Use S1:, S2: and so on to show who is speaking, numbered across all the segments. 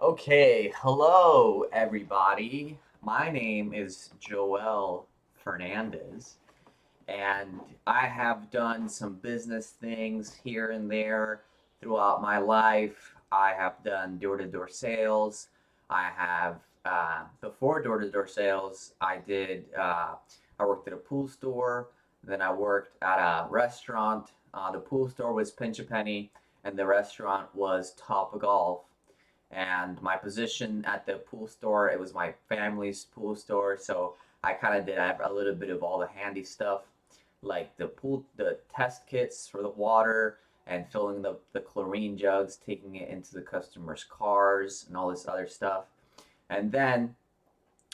S1: Okay, hello everybody. My name is Joel Fernandez, and I have done some business things here and there throughout my life. I have done door to door sales. I have, before door to door sales, I worked at a pool store, then I worked at a restaurant. The pool store was Pinch a Penny, and the restaurant was Top Golf. And my position at the pool store, it was my family's pool store, so I kind of did a little bit of all the handy stuff, like the test kits for the water and filling the chlorine jugs, taking it into the customers' cars and all this other stuff. And then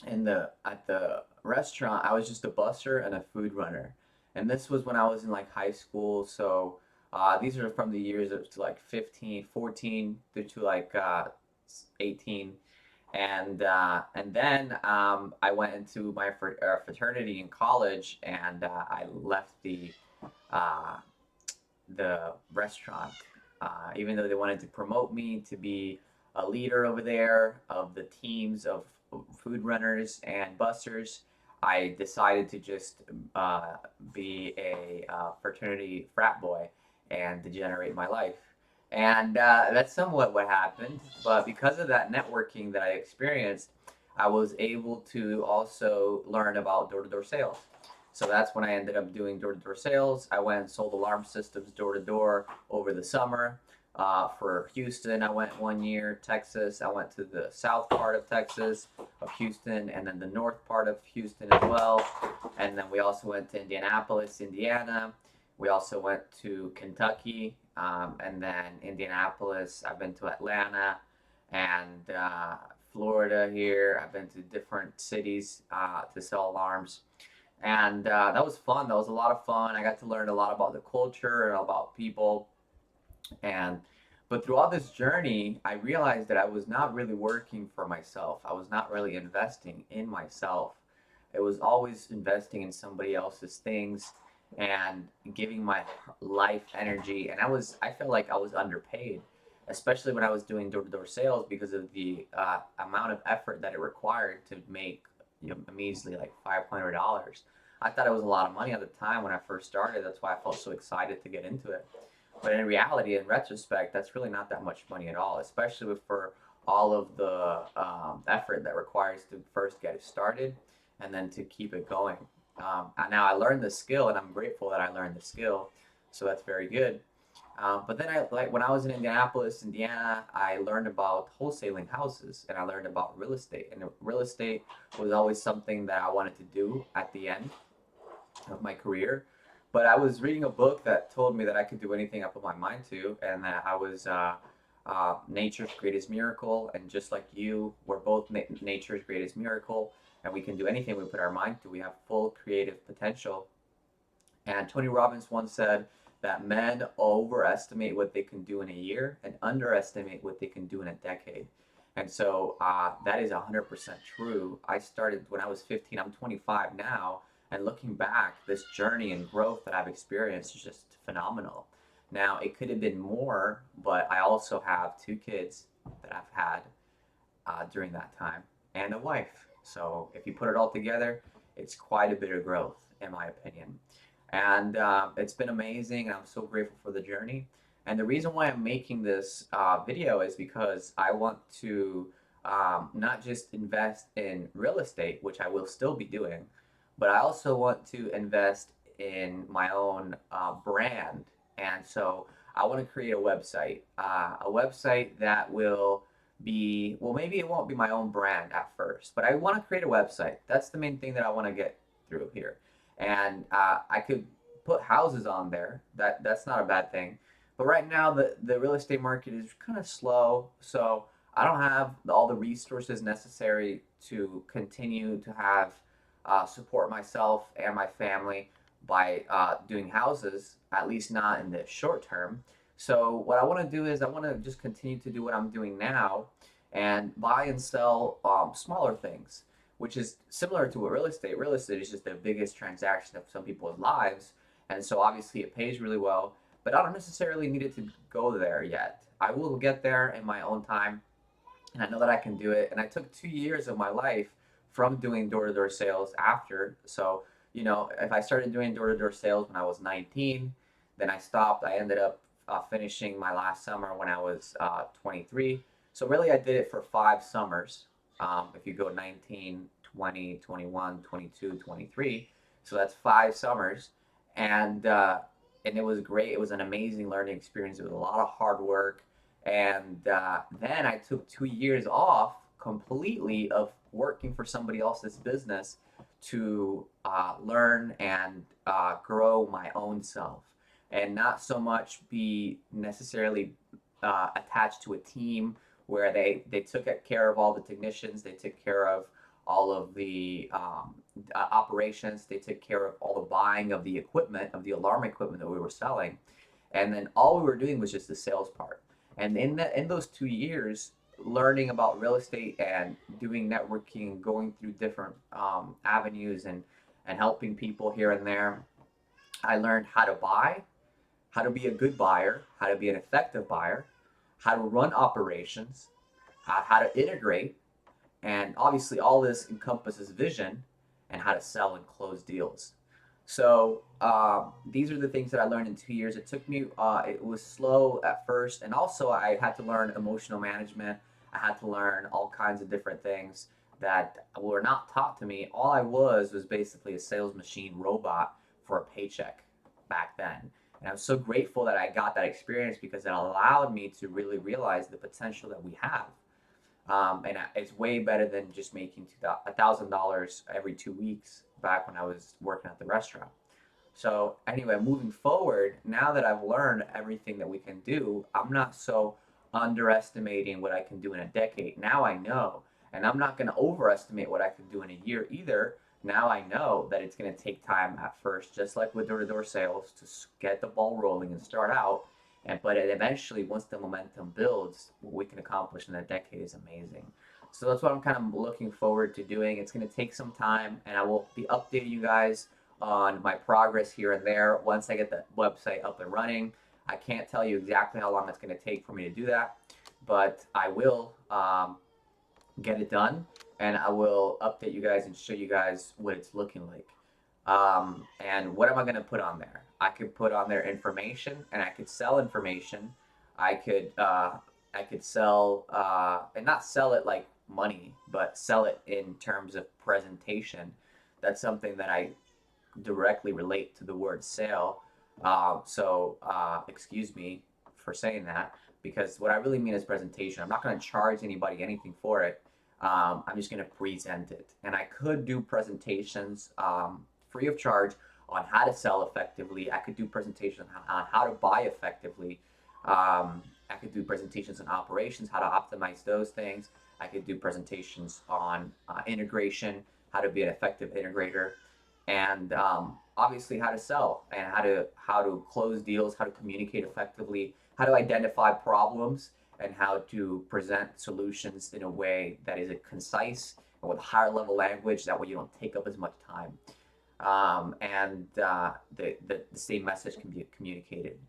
S1: at the restaurant, I was just a busser and a food runner. And this was when I was in like high school, so these are from the years of like 15, 14 to like 18. And then I went into my fraternity in college, and I left uh, the restaurant, even though they wanted to promote me to be a leader over there of the teams of food runners and busters. I decided to just uh, be a fraternity frat boy and degenerate my life. And that's somewhat what happened. But because of that networking that I experienced, I was able to also learn about door to door sales. So that's when I ended up doing door to door sales. I went and sold alarm systems door to door over the summer. For Houston, I went 1 year. Texas, I went to the south part of Texas, of Houston, and then the north part of Houston as well. And then we also went to Indianapolis, Indiana. We also went to Kentucky, and then Indianapolis. I've been to Atlanta and Florida here. I've been to different cities to sell alarms. And that was fun. That was a lot of fun. I got to learn a lot about the culture and about people. And but throughout this journey, I realized that I was not really working for myself. I was not really investing in myself. It was always investing in somebody else's things and giving my life energy. And I felt like I was underpaid, especially when I was doing door-to-door sales because of the amount of effort that it required to make, measly like $500. I thought it was a lot of money at the time when I first started. That's why I felt so excited to get into it. But in reality, in retrospect, that's really not that much money at all, especially for all of the effort that requires to first get it started and then to keep it going. And now I learned the skill, and I'm grateful that I learned the skill. So that's very good. But then like when I was in Indianapolis, Indiana, I learned about wholesaling houses, and I learned about real estate. And real estate was always something that I wanted to do at the end of my career. But I was reading a book that told me that I could do anything I put my mind to, and that I was nature's greatest miracle. And just like you, we're both nature's greatest miracle, and we can do anything we put our mind to. We have full creative potential. And Tony Robbins once said that men overestimate what they can do in a year and underestimate what they can do in a decade. And so that is 100% true. I started when I was 15. I'm 25 now. And looking back, this journey and growth that I've experienced is just phenomenal. Now, it could have been more, but I also have two kids that I've had during that time and a wife. So if you put it all together, it's quite a bit of growth, in my opinion. And it's been amazing, and I'm so grateful for the journey. And the reason why I'm making this video is because I want to not just invest in real estate, which I will still be doing, but I also want to invest in my own brand. And so I want to create a website that will be, well, maybe it won't be my own brand at first, but I want to create a website. That's the main thing that I want to get through here. And I could put houses on there. That's not a bad thing. But right now, the real estate market is kind of slow, so I don't have all the resources necessary to continue to have support myself and my family by doing houses, at least not in the short term. So what I want to do is I want to just continue to do what I'm doing now and buy and sell smaller things, which is similar to a real estate. Real estate is just the biggest transaction of some people's lives, and so obviously it pays really well. But I don't necessarily need it to go there yet. I will get there in my own time, and I know that I can do it. And I took 2 years of my life from doing door-to-door sales after. So, if I started doing door-to-door sales when I was 19, then I stopped. I ended up finishing my last summer when I was 23. So really, I did it for 5 summers. If you go 19, 20, 21, 22, 23, so that's 5 summers, and and it was great. It was an amazing learning experience. It was a lot of hard work, and then I took 2 years off completely of working for somebody else's business to learn and grow my own self, and not so much be necessarily attached to a team where they took care of all the technicians, they took care of all of the operations, they took care of all the buying of the equipment, of the alarm equipment that we were selling, and then all we were doing was just the sales part. And in those 2 years, learning about real estate and doing networking, going through different avenues and helping people here and there, I learned how to buy, how to be a good buyer, how to be an effective buyer, how to run operations, how to integrate, and obviously all this encompasses vision and how to sell and close deals. So these are the things that I learned in 2 years. It took me, it was slow at first, and also I had to learn emotional management. I had to learn all kinds of different things that were not taught to me. All I was basically a sales machine robot for a paycheck back then. And I'm so grateful that I got that experience because it allowed me to really realize the potential that we have. And it's way better than just making $1,000 every 2 weeks back when I was working at the restaurant. So anyway, moving forward, now that I've learned everything that we can do, I'm not so underestimating what I can do in a decade. Now I know, and I'm not going to overestimate what I can do in a year either. Now I know that it's going to take time at first, just like with door-to-door sales, to get the ball rolling and start out. But eventually, once the momentum builds, what we can accomplish in a decade is amazing. So that's what I'm kind of looking forward to doing. It's going to take some time, and I will be updating you guys on my progress here and there once I get the website up and running. I can't tell you exactly how long it's going to take for me to do that, but I will get it done, and I will update you guys and show you guys what it's looking like. And what am I going to put on there? I could put on there information, and I could sell information. I could sell and not sell it like money, but sell it in terms of presentation. That's something that I directly relate to the word sale. Excuse me for saying that, because what I really mean is presentation. I'm not going to charge anybody anything for it. I'm just going to present it. And I could do presentations free of charge on how to sell effectively. I could do presentations on how to buy effectively. I could do presentations on operations, how to optimize those things. I could do presentations on integration, how to be an effective integrator, and obviously how to sell and how to close deals, how to communicate effectively, how to identify problems, and how to present solutions in a way that is concise and with higher level language. That way you don't take up as much time, and the same message can be communicated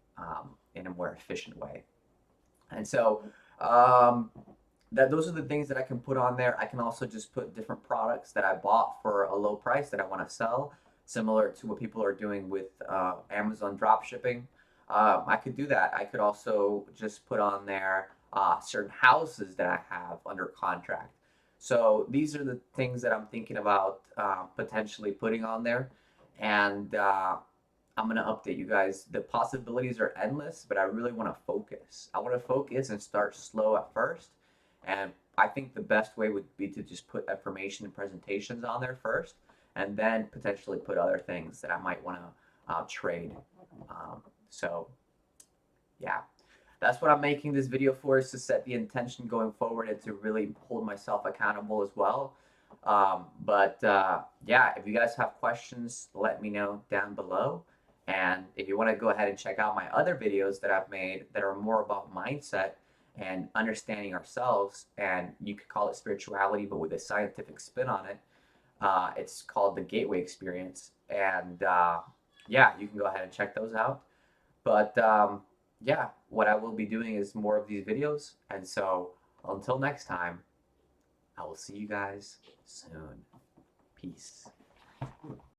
S1: in a more efficient way. And so that those are the things that I can put on there. I can also just put different products that I bought for a low price that I want to sell, similar to what people are doing with Amazon drop shipping. I could do that. I could also just put on there certain houses that I have under contract. So these are the things that I'm thinking about potentially putting on there. And I'm gonna update you guys. The possibilities are endless, but I really want to focus. I want to focus and start slow at first, and I think the best way would be to just put information and presentations on there first, and then potentially put other things that I might want to trade. So yeah, that's what I'm making this video for, is to set the intention going forward and to really hold myself accountable as well. Yeah, if you guys have questions, let me know down below. And if you want to go ahead and check out my other videos that I've made that are more about mindset and understanding ourselves, and you could call it spirituality, but with a scientific spin on it, it's called the Gateway Experience. And yeah, you can go ahead and check those out. But yeah, what I will be doing is more of these videos. And so Until next time, I will see you guys soon. Peace.